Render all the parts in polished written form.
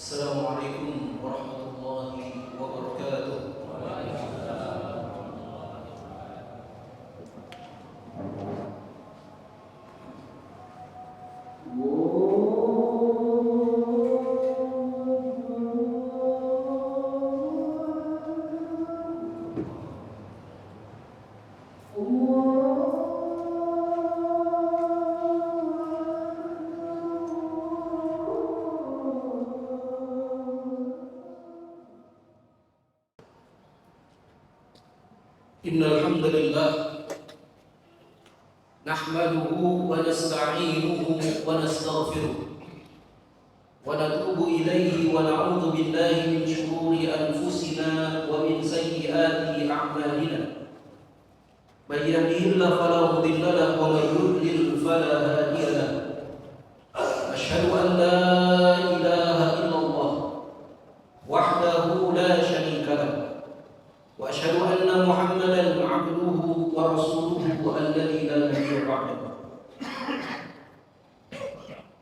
Assalamualaikum warahmatullahi wabarakatuh. Innal hamdalillah nahmaduhu wa nasta'inuhu wa nastaghfiruh wa natubu ilayhi wa na'udzu billahi min shururi anfusina wa min sayyiati a'malina. May yahdihillahu fala mudilla lahu wa may yudlil fala hadiya lahu. Asyhadu an la ilaha illallah wahdahu la syarika lahu wa asyhadu anna Muhammadan 'abduhu wa rasuluhu alladzi la nabiyya ba'dahu.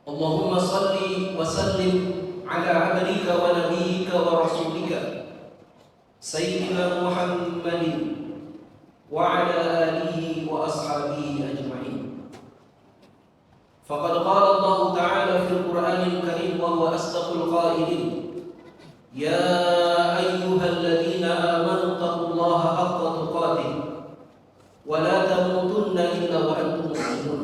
Allahumma salli wa sallim ala 'abdika wa nabiyyika wa rasulika sayyidina Muhammadin wa ala alihi wa ashabihi ajma'in. Faqad qala Allah ta'ala fil Qur'anil Karim wa huwa asdaqul qailin. Ya ayyuhalladzina amanu taqullaha haqqa tuqatih wa la tamutunna illa wa antum muslimun.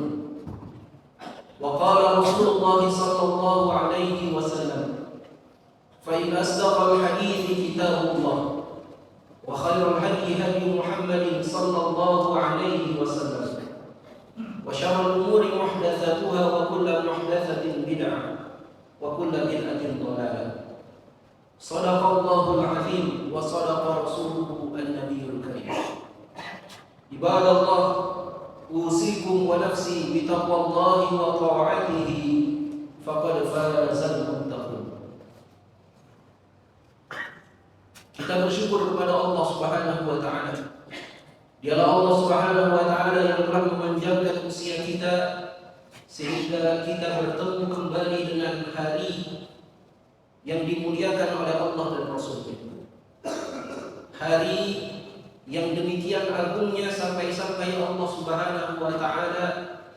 Wa qala Rasulullah sallallahu alaihi wasallam, fa in asdaqal hadithi kitabullah wa khairal hadi hadi Muhammadin sallallahu alaihi wasallam wa syarrul umuri muhdatsatuha wa kullu muhdatsatin bid'ah wa kullu bid'atin dhalalah. Sadaqallahul azim wa sadaqa rasuluhu an-nabiyyul karim. Ibadallah, usikum wa nafsi bi taqwallahi wa ta'atihi faqad fazal muttaqun. Kita bersyukur kepada Allah Subhanahu wa taala. Dialah Allah Subhanahu wa taala yang telah memanjangkan usia kita sehingga kita bertemu kembali dengan hari yang dimuliakan oleh Allah dan Rasul-Nya. Hari yang demikian agungnya sampai-sampai Allah Subhanahu wa taala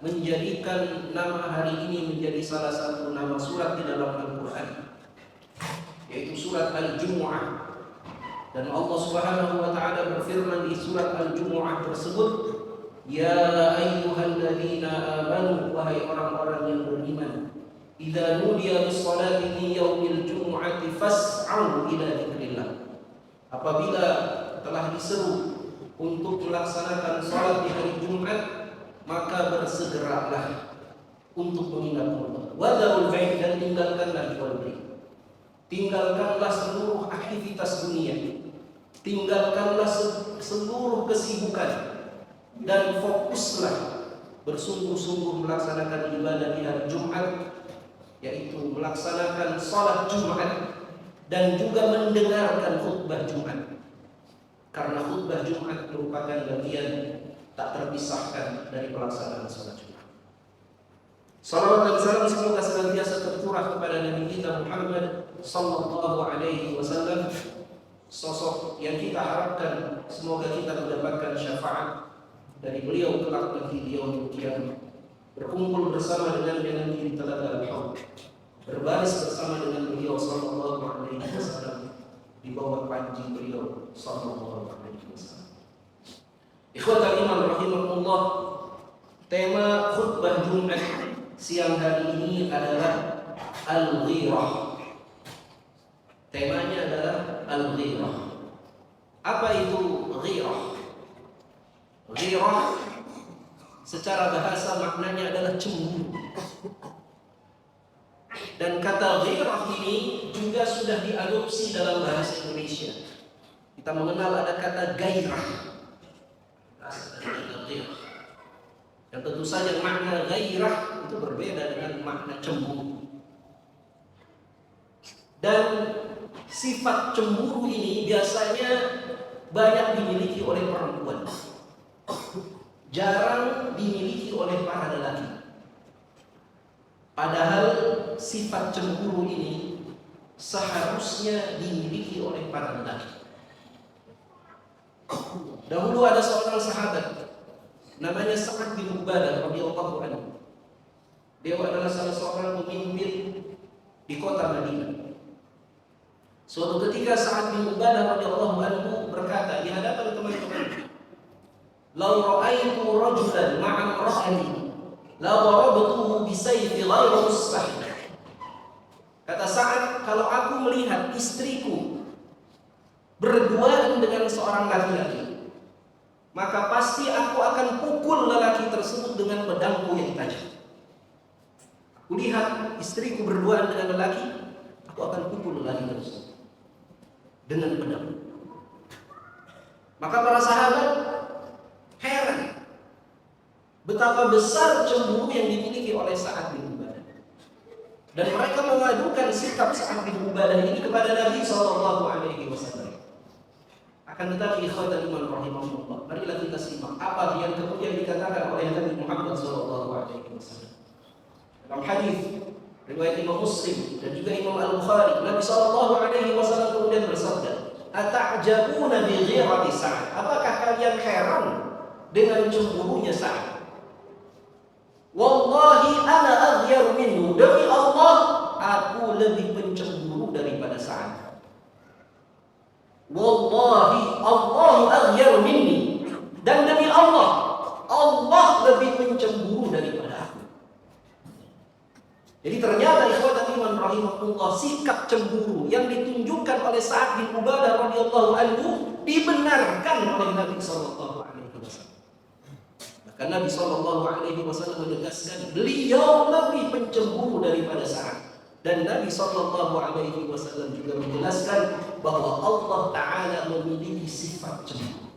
menjadikan nama hari ini menjadi salah satu nama surat di dalam Al-Qur'an, yaitu surat Al-Jumu'ah. Dan Allah Subhanahu wa taala berfirman di surat Al-Jumu'ah tersebut, ya ayyuhalladzina amanu, wahai orang-orang yang beriman, idza nudiya bis-shalati min yaumil jumu'ati fas'au ila dzikrillah. Apabila telah diseru untuk melaksanakan salat di hari Jumat, maka bersegeralah untuk mengingat Allah. Wada'ul bai', dan tinggalkanlah jual beli. Tinggalkanlah seluruh aktivitas dunia. Tinggalkanlah seluruh kesibukan dan fokuslah bersungguh-sungguh melaksanakan ibadah di hari Jumat, yaitu melaksanakan salat Jumat dan juga mendengarkan khutbah Jumat. Karena khutbah Jumat merupakan bagian tak terpisahkan dari pelaksanaan salat Jumat. Salawat dan salam semoga senantiasa tercurah kepada Nabi kita Muhammad sallallahu alaihi wasallam, sosok yang kita harapkan semoga kita mendapatkan syafaat dari beliau kelak nanti di yaumul qiyamah, berkumpul bersama dengan di telaga Al-Haud, berbaris bersama dengan beliau sallallahu alaihi wasallam di bawah panji beliau sallallahu alaihi wasallam. Ikhwatal iman rahimakumullah, tema khutbah Jumat siang hari ini adalah al-ghirah. Temanya adalah al-ghirah. Apa itu ghirah? Ghirah secara bahasa maknanya adalah cemburu. Dan kata ghirah ini juga sudah diadopsi dalam bahasa Indonesia. Kita mengenal ada kata gairah. Yang tentu saja makna gairah itu berbeda dengan makna cemburu. Dan sifat cemburu ini biasanya banyak dimiliki oleh perempuan, jarang dimiliki oleh para lelaki. Padahal sifat cemburu ini seharusnya dimiliki oleh para lelaki. Dahulu ada seorang sahabat namanya Sa'ad bin Ubadah radhiyallahu anhu. Dia adalah salah seorang pemimpin di kota Madinah. Suatu ketika Sa'ad bin Ubadah radhiyallahu anhu berkata di hadapan teman-teman, "Lau ra'aitu rajulan ma'a imra'atin la darabtuhu bi sayfi ghayra mustahil." Kata Sa'ad, kalau aku melihat istriku berduaan dengan seorang laki-laki, maka pasti aku akan pukul lelaki tersebut dengan pedangku yang tajam. Aku lihat istriku berduaan dengan lelaki, aku akan pukul lelaki tersebut dengan pedang. Maka para sahabat heran betapa besar cemburu yang dimiliki oleh Sa'ad bin Ubadah. Dan mereka mengadukan sikap Sa'ad bin Ubadah ini kepada Nabi SAW. Akan tetapi ikhwatal iman rahimahullah, marilah kita simak apa yang kemudian dikatakan oleh Nabi Muhammad SAW. Dalam hadis riwayat Imam Muslim dan juga Imam Al-Bukhari, Nabi SAW kemudian bersabda, "Ata'jabuna bi ghirati Sa'ad?" Apakah kalian heran dengan cemburunya Sa'ad? Wallahi ana aghyar minhu, demi Allah aku lebih pencemburu daripada Sa'ad. Wallahi Allahu aghyar minni, dan demi Allah Allah lebih pencemburu daripada aku. Jadi ternyata ikhwatan iman rahimahullah, sikap cemburu yang ditunjukkan oleh Sa'ad bin Ubadah radhiyallahu anhu dibenarkan oleh Nabi sallallahu alaihi wasallam. Maka Nabi sallallahu alaihi wasallam menegaskan beliau lebih pencemburu daripada Sa'ad. Dan Nabi sallallahu alaihi wasallam juga menjelaskan bahwa Allah taala memiliki sifat cemburu.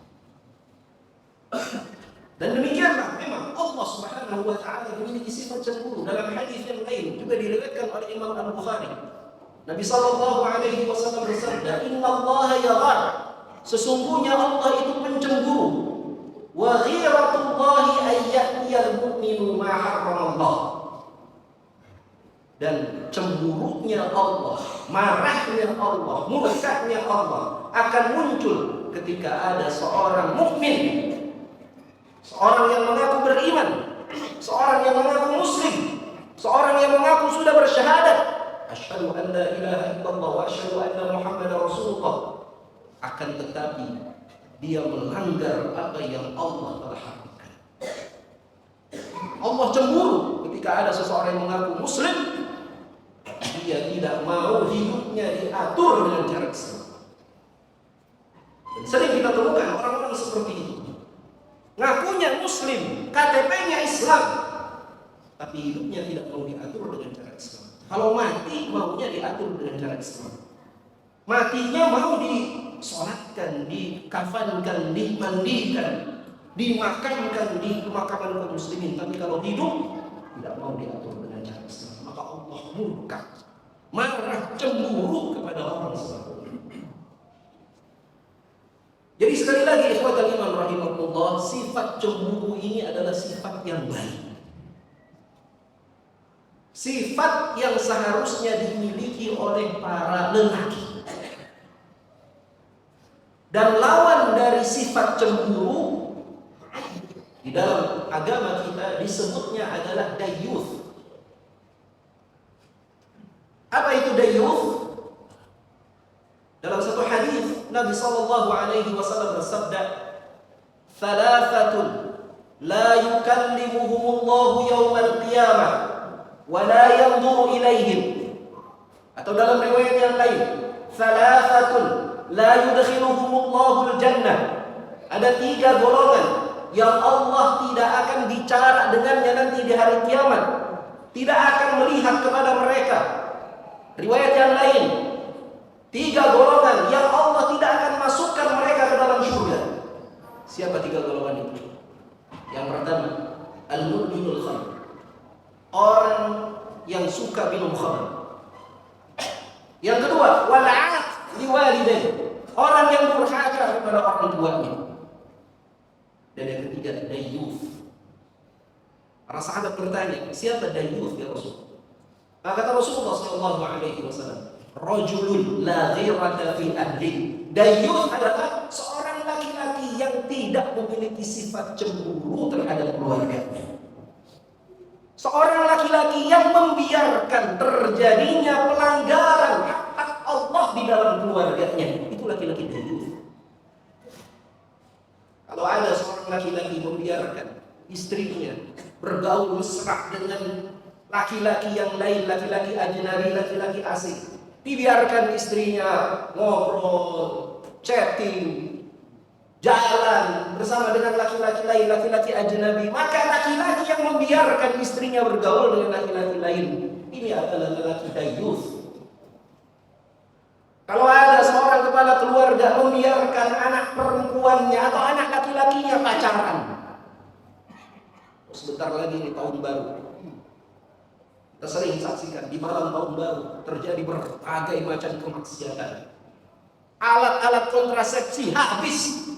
Dan demikianlah memang Allah Subhanahu wa taala memiliki sifat cemburu. Dalam hadis yang lain juga diriwayatkan oleh Imam Al-Bukhari, Nabi sallallahu alaihi wasallam bersabda, "Innallaha yaghar." Sesungguhnya Allah itu pencemburu. Wa ghiratullahi ayyatiyal mu'minu ma harramallah. Dan cemburunya Allah, marahnya Allah, murkanya Allah akan muncul ketika ada seorang mukmin, seorang yang mengaku beriman, seorang yang mengaku muslim, seorang yang mengaku sudah bersyahadat, asyhadu an la ilaha illallah wa asyhadu anna Muhammadar Rasulullah, akan tetapi dia melanggar apa yang Allah telah haramkan. Allah cemburu ketika ada seseorang yang mengaku muslim, dia tidak mau hidupnya diatur dengan cara Islam. Dan sering kita temukan orang-orang seperti itu, ngakunya muslim, KTP-nya Islam, tapi hidupnya tidak mau diatur dengan cara Islam. Kalau mati maunya diatur dengan cara Islam. Matinya mau disolatkan, dikafankan, dimandikan, dimakamkan di pemakaman kaum muslimin, tapi kalau hidup tidak mau diatur dengan cara Islam. Maka Allah murka, marah, cemburu kepada orang seperti itu. Jadi sekali lagi ikhwatal iman rahimahullah, sifat cemburu ini adalah sifat yang baik. Sifat yang seharusnya dimiliki oleh para lelaki. Dan lawan dari sifat cemburu di dalam agama kita disebutnya adalah dayyuth. Apa itu dayyuth? Dalam satu hadis Nabi sallallahu alaihi wasallam bersabda, "Thalathatun la yukallimuhumullahu yawmal qiyamah wa la yanzuru ilaihim." Atau dalam riwayat yang lain, "Thalathatun la yudkhiluhumullahu al-jannah." Ada 3 golongan yang Allah tidak akan bicara dengannya nanti di hari kiamat, tidak akan melihat kepada mereka. Riwayat yang lain, 3 golongan yang Allah tidak akan masukkan mereka ke dalam surga. Siapa 3 golongan itu? Yang pertama, al-mudminul khamr, orang yang suka minum khamr. Yang kedua, wal'aq liwalidayhi, orang yang durhaka kepada orang tuanya. Dan yang ketiga, dayyuth. Para sahabat bertanya, siapa dayyuth ya Rasul? Kata Rasulullah sallallahu alaihi wasallam, Rajulun la ghirata fi ahli. Dayyus adalah seorang laki-laki yang tidak memiliki sifat cemburu terhadap keluarganya. Seorang laki-laki yang membiarkan terjadinya pelanggaran hak Allah di dalam keluarganya. Itu laki-laki dayyus. Kalau ada seorang laki-laki membiarkan istrinya bergaul mesra dengan laki-laki yang lain, laki-laki ajnabi, laki-laki asing, dibiarkan istrinya ngobrol, chatting, jalan bersama dengan laki-laki lain, laki-laki ajnabi, maka laki-laki yang membiarkan istrinya bergaul dengan laki-laki lain, ini adalah laki dayyus. Kalau ada seorang kepala keluarga membiarkan anak perempuannya atau anak laki-lakinya pacaran, sebentar lagi ini tahun baru, kita sering saksikan di malam tahun baru terjadi berbagai macam kemaksiatan. Alat-alat kontrasepsi habis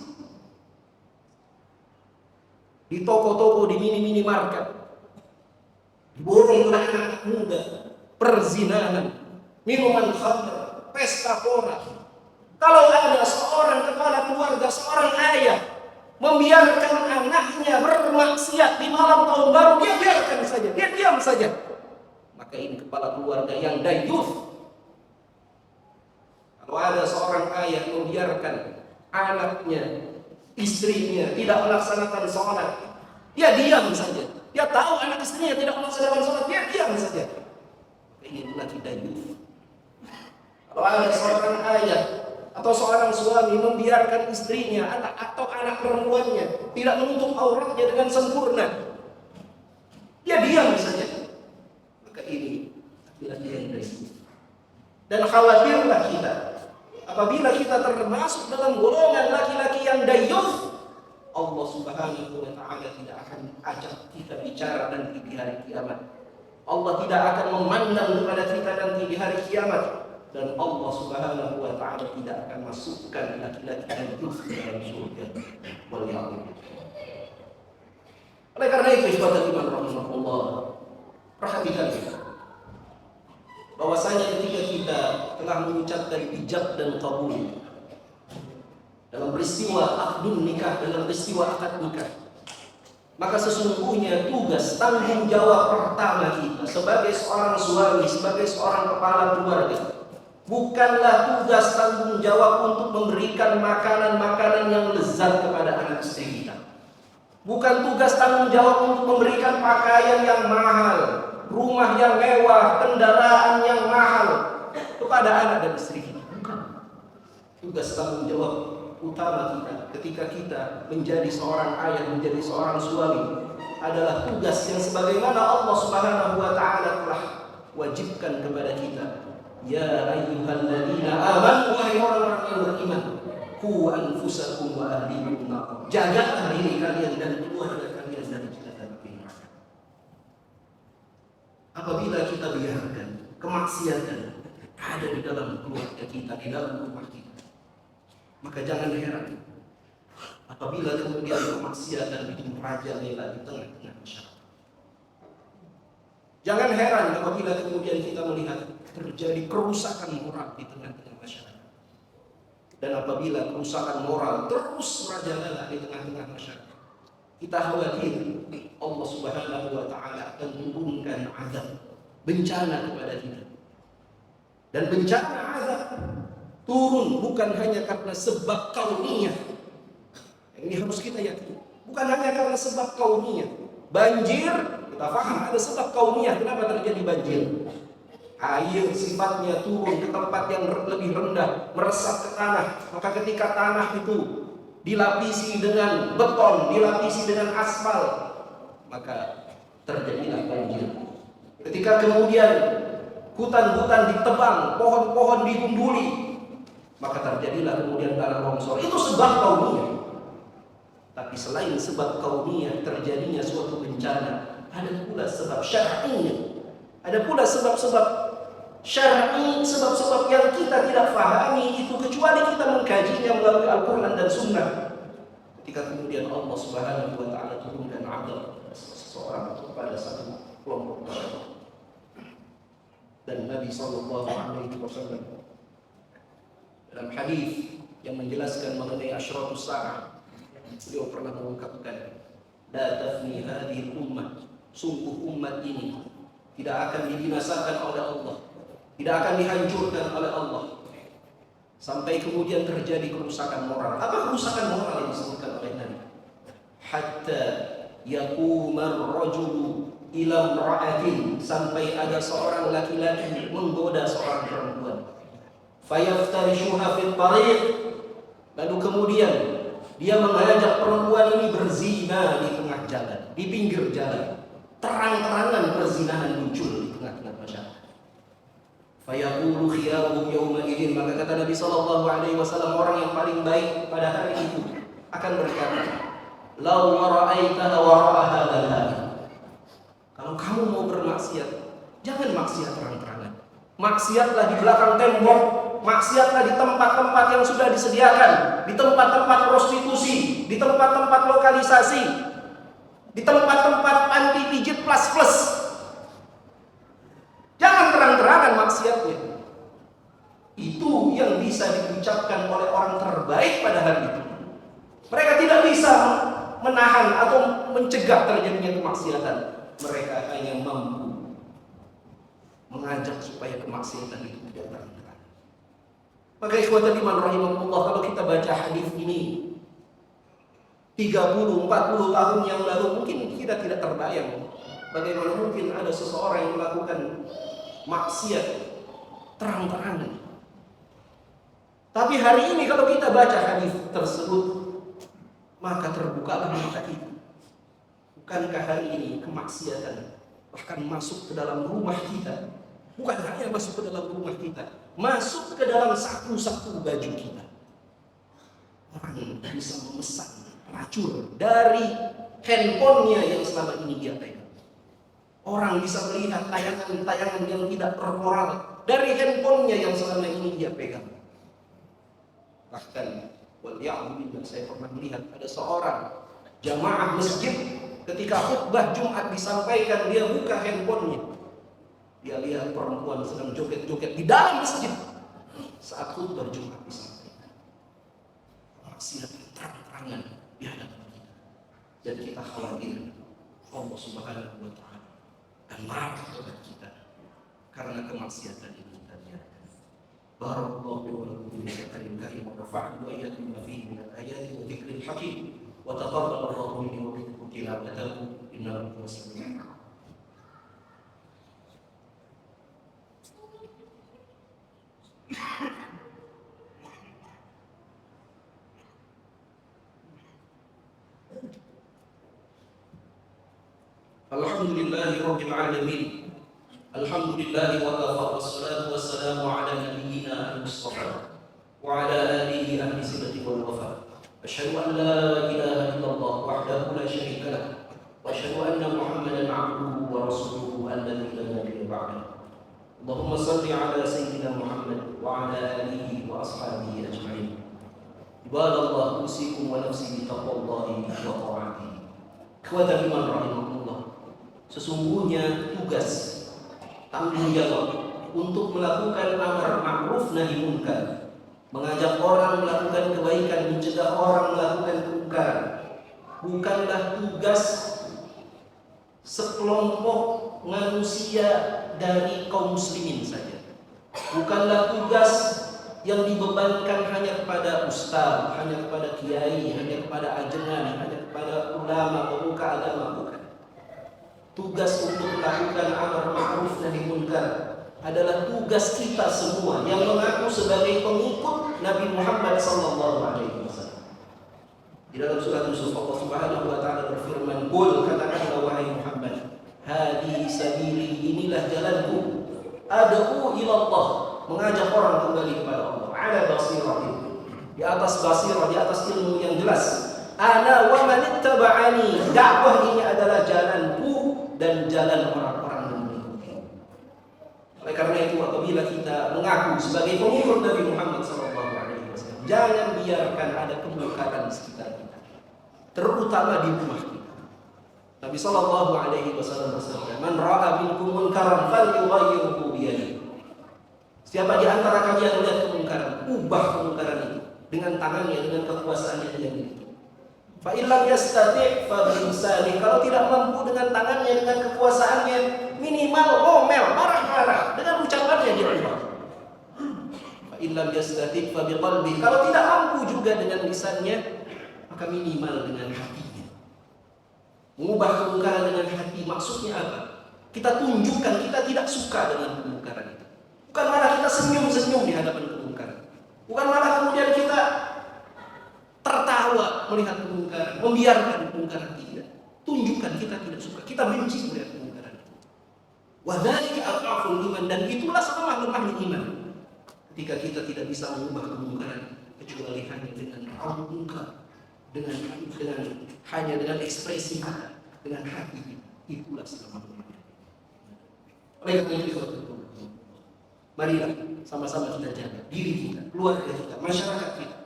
di toko-toko, di mini-market, diborong oleh anak muda, perzinahan, minuman khamr, pesta pora. Kalau ada seorang kepala keluarga, seorang ayah membiarkan anaknya bermaksiat di malam tahun baru, dia biarkan saja, dia diam saja, maka ini kepala keluarga yang dayyus. Kalau ada seorang ayah membiarkan anaknya, istrinya tidak melaksanakan sholat, dia diam saja. Dia tahu anak istrinya tidak melaksanakan sholat, dia diam saja. Ini lagi dayyus. Kalau ada seorang ayah atau seorang suami membiarkan istrinya atau anak perempuannya tidak menutup auratnya dengan sempurna, dia diam saja, maka ini laki-laki yang dayyus. Dan khawatirlah kita apabila kita termasuk dalam golongan laki-laki yang dayyus, Allah Subhanahu wa ta'ala tidak akan ajak kita bicara nanti di hari kiamat. Allah tidak akan memandang kepada kita nanti di hari kiamat. Dan Allah Subhanahu wa ta'ala tidak akan masukkan laki-laki dayyus ke dalam surga. Oleh karena itu, ikhwatal iman rahimahullah, perhatikan bahwasanya ketika kita telah mengucapkan ijab dan qabul dalam peristiwa akdun nikah, dalam peristiwa akad nikah, maka sesungguhnya tugas tanggung jawab pertama kita sebagai seorang suami, sebagai seorang kepala keluarga, bukanlah tugas tanggung jawab untuk memberikan makanan-makanan yang lezat kepada anak istri kita. Bukan tugas tanggung jawab untuk memberikan pakaian yang mahal, rumah yang mewah, kendaraan yang mahal kepada anak dan istri kita. Bukan. Tugas tanggung jawab utama kita ketika kita menjadi seorang ayah, menjadi seorang suami, adalah tugas yang sebagaimana Allah Subhanahu wa ta'ala telah wajibkan kepada kita. Ya ayyuhalladzina amanu, wahai orang-orang yang beriman, qu anfusakum wa ahlikum nar. Jagalah diri kalian dan keluarga kalian dari celaka api neraka. Apabila kita biarkan kemaksiatan ada di dalam keluarga kita, di dalam rumah kita, maka jangan heran apabila kemudian kemaksiatan itu merajalela di tengah-tengah masyarakat. Jangan heran apabila kemudian kita melihat terjadi kerusakan moral di tengah-tengah masyarakat. Dan apabila kerusakan moral terus merajalela di tengah-tengah masyarakat, kita khawatir Allah Subhanahu wa ta'ala akan turunkan azab, bencana kepada kita. Dan bencana azab turun bukan hanya karena sebab kauniyah. Ini harus kita yakini. Bukan hanya karena sebab kauniyah. Banjir, kita paham ada sebab kauniyah kenapa terjadi banjir. Air sifatnya turun ke tempat yang lebih rendah, meresap ke tanah. Maka ketika tanah itu dilapisi dengan beton, dilapisi dengan aspal, maka terjadilah banjir. Ketika kemudian hutan-hutan ditebang, pohon-pohon digumbuli, maka terjadilah kemudian tanah longsor. Itu sebab kauniyah. Tapi selain sebab kauniyah terjadinya suatu bencana, ada pula sebab syar'iyah. Ada pula sebab-sebab syar'i, sebab-sebab yang kita tidak fahami itu kecuali kita mengkajinya melalui Al-Quran dan Sunnah. Ketika kemudian Allah Subhanahu wa ta'ala turunkan azab seseorang kepada satu kelompok masyarakat. Dan Nabi Sallallahu Alaihi Wasallam dalam hadis yang menjelaskan mengenai asyratus sa'ah, beliau pernah mengungkapkan, la tafni hadhihi ummah, sungguh umat ini tidak akan dibinasakan oleh Allah, tidak akan dihancurkan oleh Allah sampai kemudian terjadi kerusakan moral. Apa kerusakan moral yang disebutkan oleh Nabi? Hatta yaqumar rajulu ila imra'atin, sampai ada seorang laki-laki menggoda seorang perempuan. Fayaftarishuha fil tariq, lalu kemudian dia mengajak perempuan ini berzina di tengah jalan, di pinggir jalan. Terang-terangan perzinahan muncul di tengah-tengah masyarakat. Fayaqulu khiyaruhum yawma idzin, maka kata Nabi sallallahu alaihi wasallam, orang yang paling baik pada hari itu akan berkata, "Law ra'aitaha wara'a hadzal hadith." Kalau kamu mau bermaksiat, jangan maksiat terang-terangan. Maksiatlah di belakang tembok, maksiatlah di tempat-tempat yang sudah disediakan, di tempat-tempat prostitusi, di tempat-tempat lokalisasi, di tempat-tempat panti pijit plus. Jangan terang-terangan maksiatnya. Itu yang bisa diucapkan oleh orang terbaik pada hari itu. Mereka tidak bisa menahan atau mencegah terjadinya kemaksiatan. Mereka hanya mampu mengajak supaya kemaksiatan itu tidak terang-terangan. Maka ikhwatal iman rahimahullah, kalau kita baca hadis ini 30-40 tahun yang lalu, mungkin kita tidak terbayang bagaimana mungkin ada seseorang yang melakukan maksiat terang-terangan. Tapi hari ini kalau kita baca hadis tersebut, maka terbukalah mata kita. Bukankah hari ini kemaksiatan bahkan masuk ke dalam rumah kita? Bukan hanya masuk ke dalam rumah kita, masuk ke dalam saku-saku baju kita. Orang bisa memesan pelacur dari handphonenya yang selama ini dia pegang. Orang bisa melihat tayangan-tayangan yang tidak bermoral dari handphonenya yang selama ini dia pegang. Bahkan waliya'udzubillah, saya pernah melihat ada seorang jamaah masjid, ketika khutbah Jumat disampaikan, dia buka handphonenya, dia lihat perempuan sedang joget-joget di dalam masjid saat khutbah Jumat disampaikan. Maksiat terang-terangan di hadapan kita, dan kita khawatir Allah Subhanahu wa Ta'ala akan marah kepada kita karena kemaksiatan ini terjadi. Barakallahu wa lakum fi kitabihil karim wa nafa'ani wa iyyakum bima fihi min al-ayati wa dzikril hakim. وتقبل الله مني ومنكم تلاوته إنه هو السميع العليم. Alhamdulillahi Rabbil Alamin. Alhamdulillahi wa kafa, wassalatu wassalamu ala nabiyyina al-mustafa wa ala alihi ahli siddati wal wafa. أشهد أن لا إله إلا الله وحده لا شريك له وأشهد أن محمدا عبده ورسوله الذي لا نبي بعده. اللهم صل على سيدنا محمد وعلى آله وأصحابه أجمعين. عباد الله، أوصيكم ونفسي بتقوى الله وطاعته. Ikhwatal iman rahimahullah, sesungguhnya tugas, tanggung jawab untuk melakukan amar ma'ruf nahi munkar, mengajak orang melakukan kebaikan, mencegah orang melakukan kemungkaran, bukanlah tugas sekelompok manusia dari kaum muslimin saja. Bukanlah tugas yang dibebankan hanya kepada ustaz, hanya kepada kiai, hanya kepada ajengan, hanya kepada ulama, pemuka agama, bukan. Tugas untuk melakukan amar ma'ruf nahi munkar adalah tugas kita semua yang mengaku sebagai pengikut Nabi Muhammad sallallahu alaihi wasallam. Di dalam surat Yusuf, Allah Subhanahu wa taala berfirman, "Qul," katakanlah wahai Muhammad, "Hadhihi sabili," inilah jalanku, ad'u ila Allah, mengajak orang kembali kepada Allah, ala basiratin, di atas basirah, di atas ilmu yang jelas. Ana wa man ittaba'ani, dakwah ini adalah jalanku dan jalan orang-orang yang mengikuti. Oleh karena itu, apabila kita mengaku sebagai pengikut Nabi Muhammad SAW, jangan biarkan ada kemungkaran di sekitar kita, terutama di rumah kita. Nabi sallallahu alaihi wasallam bersabda, "Man ra'a minkum munkaran falyughayyirhu bi yadihi." Siapa di antara kalian melihat kemungkaran, ubah kemungkaran itu dengan tangannya, dengan kekuasaannya yang itu. Fa illam yastati' fa bi lisanihi. Kalau tidak mampu dengan tangannya, dengan kekuasaannya, minimal ngomel, marah-marah dengan ucapannya dia ubah. Fa illam yastati' fa bi qalbi. Kalau tidak mampu juga dengan lisannya, maka minimal dengan hatinya. Mengubah kemungkaran dengan hati maksudnya apa? Kita tunjukkan kita tidak suka dengan kemungkaran itu. Bukan malah kita senyum-senyum di hadapan kemungkaran. Bukan malah kemudian kita tertawa melihat kemungkaran, membiarkan kemungkaran, tidak. Tunjukkan kita tidak suka, kita benci melihat kemungkaran itu. Wa dzalika adhaful iman, dan itulah selemah-lemahnya iman. Ketika kita tidak bisa mengubah kemungkaran kecuali hanya dengan raut muka, dengan hanya dengan ekspresi mata, dengan hati, itulah selemah-lemahnya. Oleh karena itu, marilah sama-sama kita jaga diri kita, keluarga kita, masyarakat kita,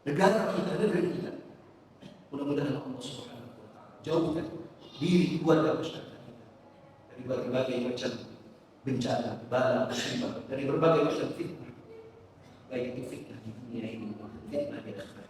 negara kita, negeri kita. Mudah-mudahan Allah Subhanahu wa taala jauhkan diri, keluarga, masyarakat kita dari berbagai macam bencana, bala, musibah, dari berbagai macam fitnah, baik itu fitnah di dunia ini maupun fitnah di akhirat.